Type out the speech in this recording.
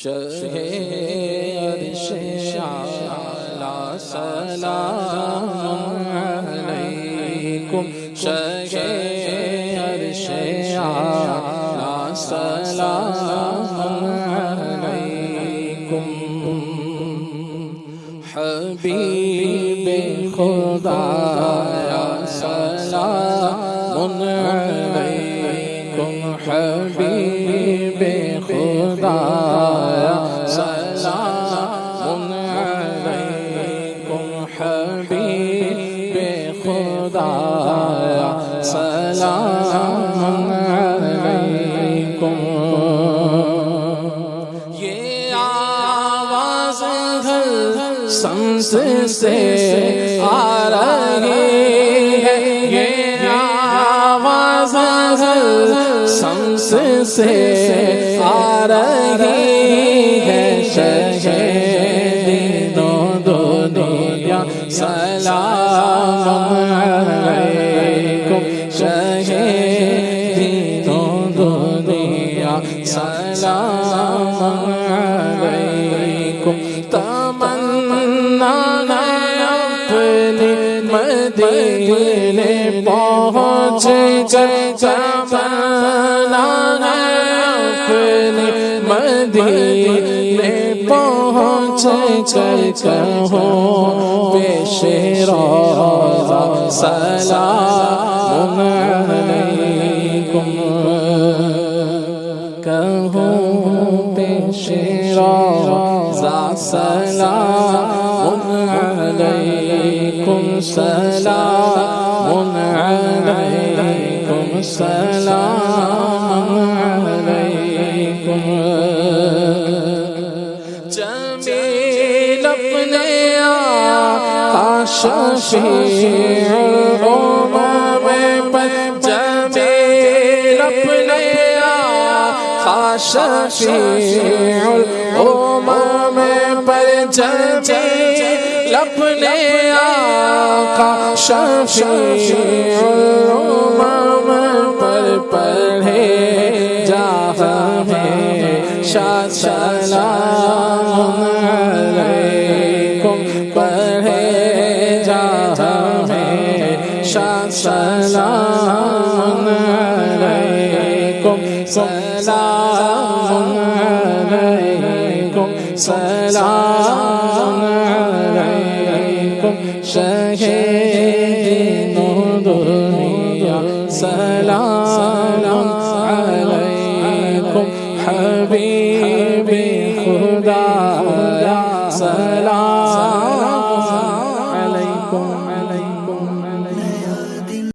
شرح عرش اعلی سلام علیکم شرح عرش اعلی سلام علیکم حبیب خدا سلام علیکم حبیب خدا سلام علیکم حبیب خدا سلام علیکم یہ آواز ہر سمت سے آ رہی ہے یہ آواز ہر سمت سے آ رہی ہے شہید دنیا سلام علیکم شہید دنیا سلام علیکم تمنا اپنے مدینے پہنچ کر تمنا اپنے مدینے پہنچ کر کہو پیش روضہ سلام علیکم کہو پیش روضہ سلام علیکم سلام علیکم سلام علیکم جمیل اپنے آقا شفیع الامم پر جمیل اپنے آقا شفیع الامم پر جمیل اپنے آقا شفیع الامم پر پڑھے جا ہمیشہ سلام علیکم پڑھے جا ہمیشہ سلام علیکم سلام علیکم سلام علیکم شہید